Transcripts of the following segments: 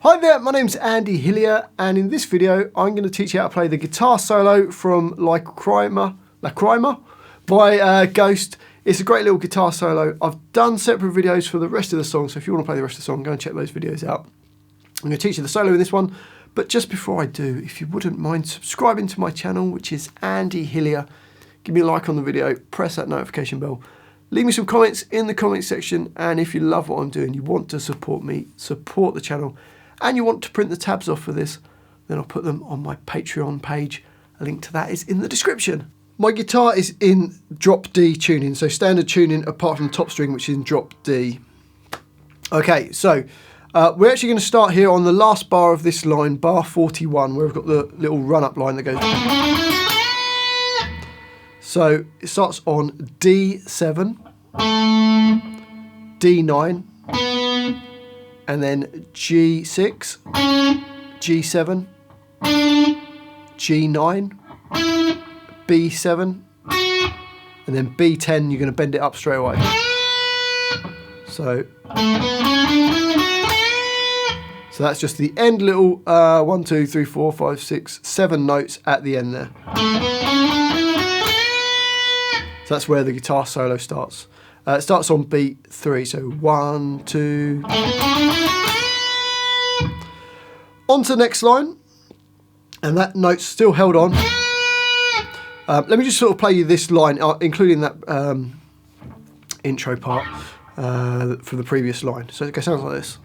Hi there, my name's Andy Hillier, and in this video I'm going to teach you how to play the guitar solo from Lachryma by Ghost. It's a great little guitar solo. I've done separate videos for the rest of the song, so if you want to play the rest of the song, go and check those videos out. I'm going to teach you the solo in this one, but just before I do, if you wouldn't mind subscribing to my channel, which is Andy Hillier, give me a like on the video, press that notification bell, leave me some comments in the comments section, and if you love what I'm doing, you want to support me, support the channel, and you want to print the tabs off for this, then I'll put them on my Patreon page. A link to that is in the description. My guitar is in drop D tuning, so standard tuning apart from the top string, which is in drop D. Okay, so we're actually going to start here on the last bar of this line, bar 41, where we've got the little run-up line that goes. So it starts on D7, D9, and then G6, G7, G9, B7, and then B10, you're going to bend it up straight away. So that's just the end little 1, 2, 3, 4, 5, 6, 7 notes at the end there. So that's where the guitar solo starts. It starts on beat 3, so 1, 2. On to the next line, and that note's still held on. Let me just sort of play you this line, including that intro part for the previous line. So it sounds like this.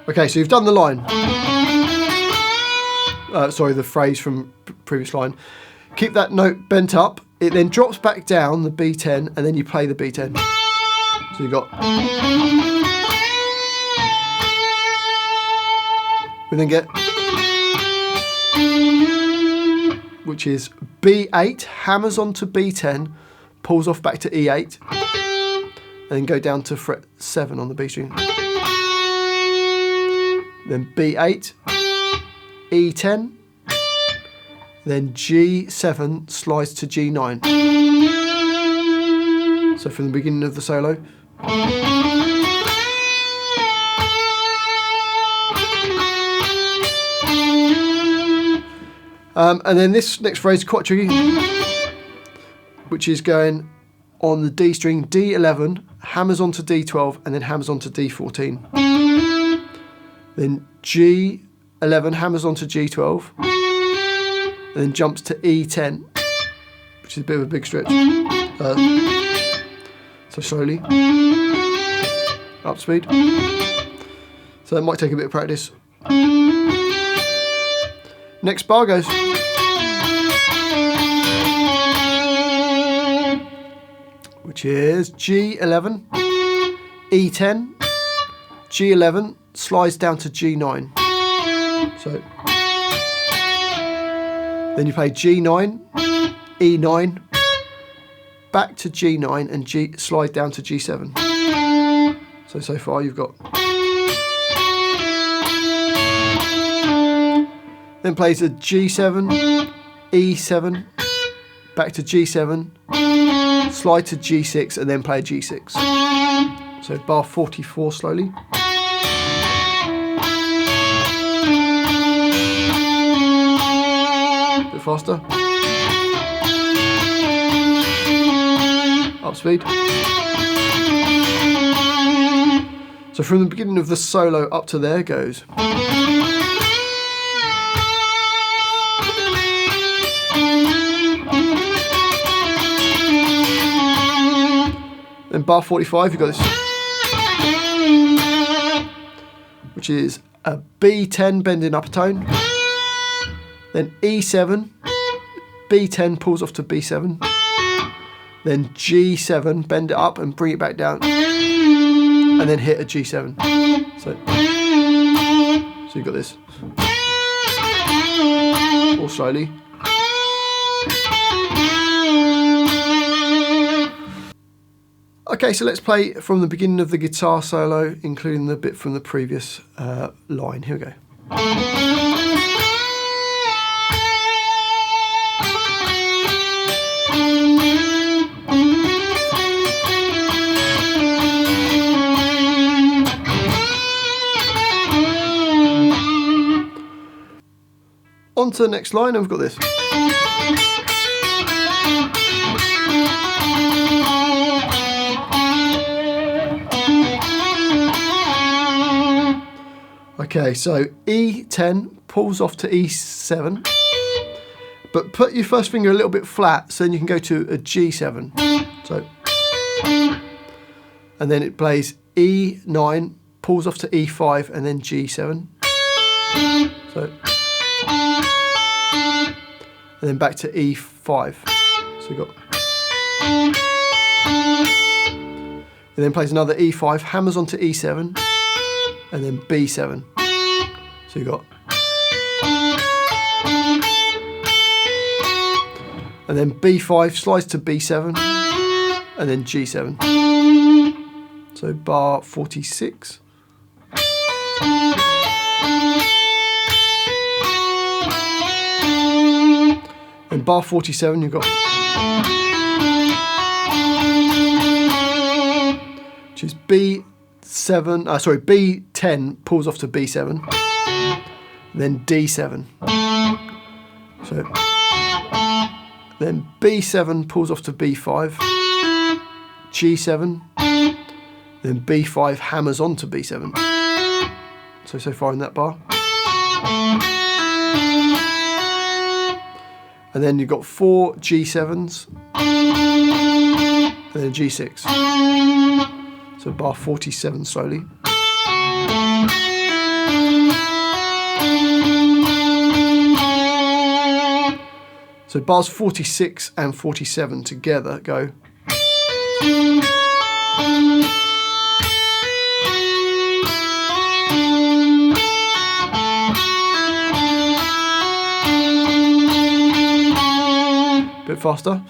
Okay, so you've done the line. Sorry, the phrase from previous line. Keep that note bent up. It then drops back down, the B10, and then you play the B10. So you've got... We then get... Which is B8, hammers onto B10, pulls off back to E8, and then go down to fret 7 on the B string. Then B8, E10, then G7 slides to G9. So from the beginning of the solo. And then this next phrase is quite tricky, which is going on the D string, D11, hammers onto D12, and then hammers onto D14. Then G11 hammers onto G12, and then jumps to E10, which is a bit of a big stretch. So slowly, up speed. So that might take a bit of practice. Next bar goes. Which is G11, E10, G11, slides down to G9. So then you play G9, E9, back to G9 and slide down to G7. So far you've got. Then plays a G7, E7, back to G7, slide to G6 and then play a G6. So bar 44 slowly. Bit faster. Up speed. So from the beginning of the solo up to there goes. Then bar 45, you've got this, which is a B10 bending up a tone. Then E7, B10 pulls off to B7, then G7, bend it up and bring it back down, and then hit a G7. So you've got this. Or slowly. Okay, so let's play from the beginning of the guitar solo, including the bit from the previous line. Here we go. on to the next line, and we've got this. Okay, so E10 pulls off to E7, but put your first finger a little bit flat so then you can go to a G7. So, and then it plays E9, pulls off to E5 and then G7. So, and then back to E5. So you've got, and then plays another E5, hammers onto E7, and then B7. So you've got, and then B5 slides to B7, and then G7. So bar 46. And bar 47 you've got, which is B10 pulls off to B7, then D7. So then B7 pulls off to B5, G7, then B5 hammers on to B7. So far in that bar. And then you've got 4 G7s, and then a G6. So bar 47 slowly. So bars 46 and 47 together go. Bit faster.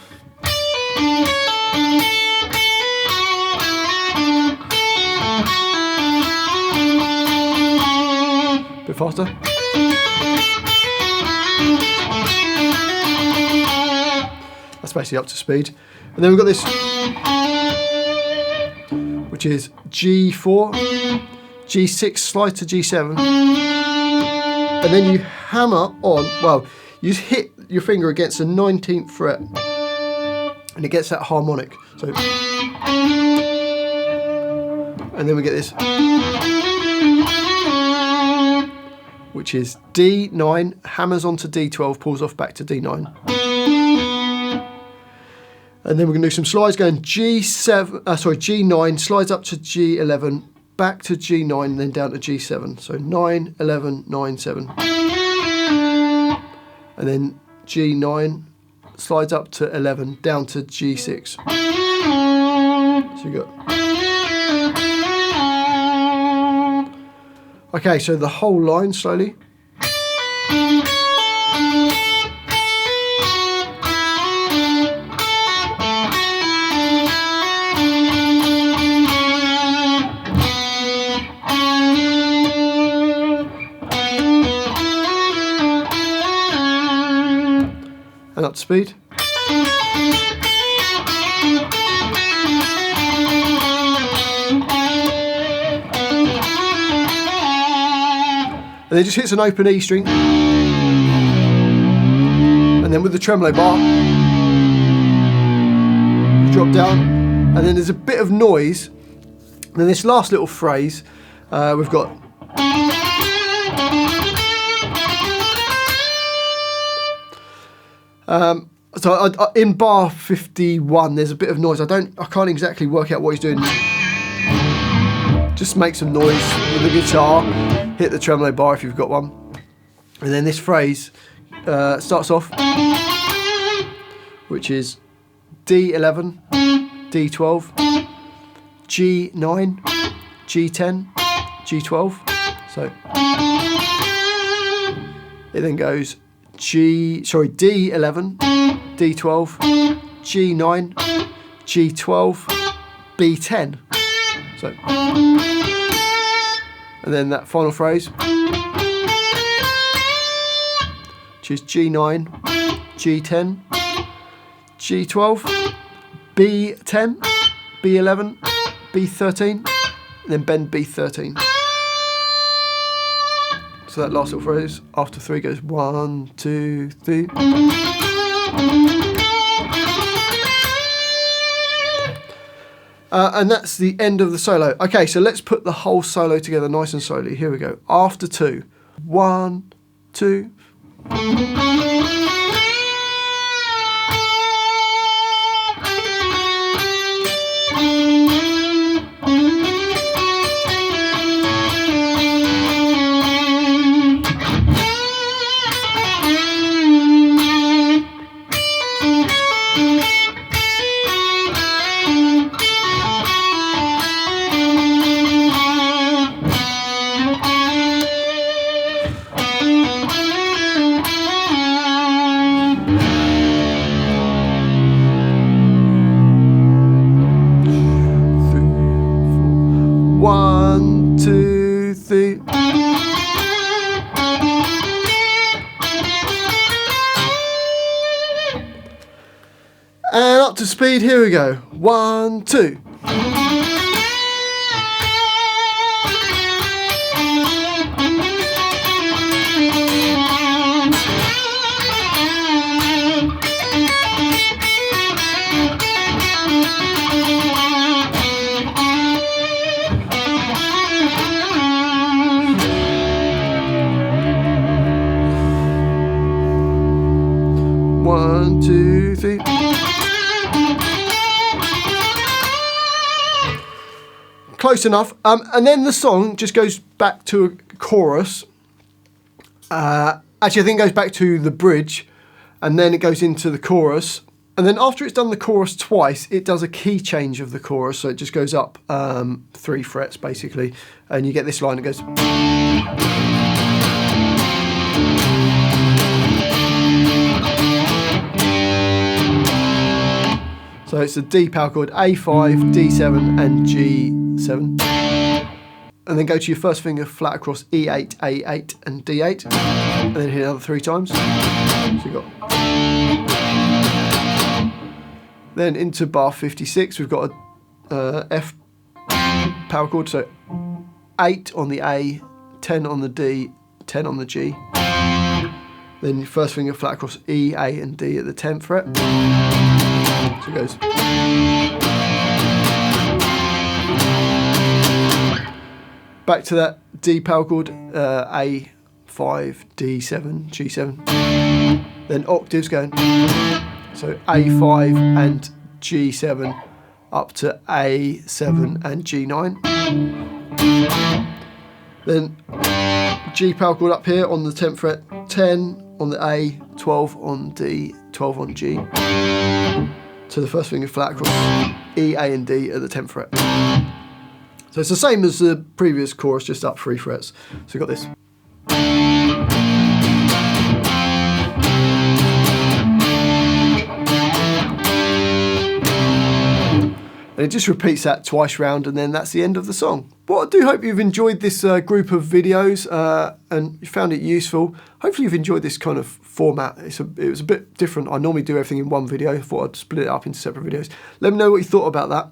Bit faster. That's basically up to speed. And then we've got this, which is G4, G6 slide to G7, and then you hammer on, well, you just hit your finger against the 19th fret and it gets that harmonic. So, and then we get this, which is D9, hammers onto D12, pulls off back to D9. And then we're going to do some slides going G9, slides up to G11, back to G9, and then down to G7. So 9, 11, 9, 7. And then G9, slides up to 11, down to G6. So you got. Okay, so the whole line slowly. And up to speed. And then just hits an open E string. And then with the tremolo bar, you drop down. And then there's a bit of noise. And then this last little phrase, we've got. So in bar 51, there's a bit of noise. I can't exactly work out what he's doing. Just make some noise with the guitar. Hit the tremolo bar if you've got one. And then this phrase starts off, which is D11, D12, G9, G10, G12. So it then goes D11, D12, G9, G12, B10. So, and then that final phrase, which is G9, G10, G12, B10, B11, B13, and then bend B13. So that last little phrase after 3 goes 1, 2, 3. And that's the end of the solo. Okay, so let's put the whole solo together nice and slowly. Here we go. After 2. 1, 2. One, two, three. And up to speed, here we go. 1, 2. One, two, three. Close enough. And then the song just goes back to a chorus. Actually, I think it goes back to the bridge, and then it goes into the chorus. And then after it's done the chorus twice, it does a key change of the chorus. So it just goes up 3 frets, basically. And you get this line that goes... So it's a D power chord, A5, D7 and G7. And then go to your first finger flat across E8, A8 and D8. And then hit another 3 times. So you've got... Then into bar 56, we've got a F power chord, so 8 on the A, 10 on the D, 10 on the G. Then your first finger flat across E, A and D at the 10th fret. So it goes. Back to that D power chord, A5, D7, G7. Then octaves going. So A5 and G7 up to A7 and G9. Then G power chord up here on the 10th fret, 10 on the A, 12 on D, 12 on G. So the first finger flat across E, A and D at the 10th fret. So it's the same as the previous chorus, just up 3 frets. So we've got this. And it just repeats that twice round, and then that's the end of the song. Well, I do hope you've enjoyed this group of videos and you found it useful. Hopefully you've enjoyed this kind of format. It was a bit different. I normally do everything in one video. I thought I'd split it up into separate videos. Let me know what you thought about that.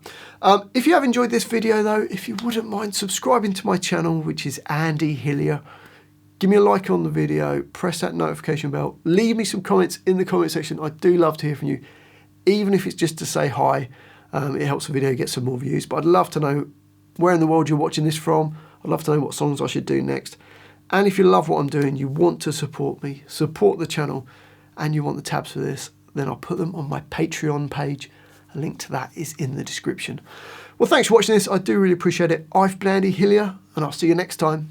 If you have enjoyed this video though, if you wouldn't mind subscribing to my channel, which is Andy Hillier, give me a like on the video, press that notification bell, leave me some comments in the comment section. I do love to hear from you, even if it's just to say hi. It helps the video get some more views, but I'd love to know where in the world you're watching this from. I'd love to know what songs I should do next. And if you love what I'm doing, you want to support me, support the channel, and you want the tabs for this, then I'll put them on my Patreon page. A link to that is in the description. Well, thanks for watching this. I do really appreciate it. I've been Andy Hillier, and I'll see you next time.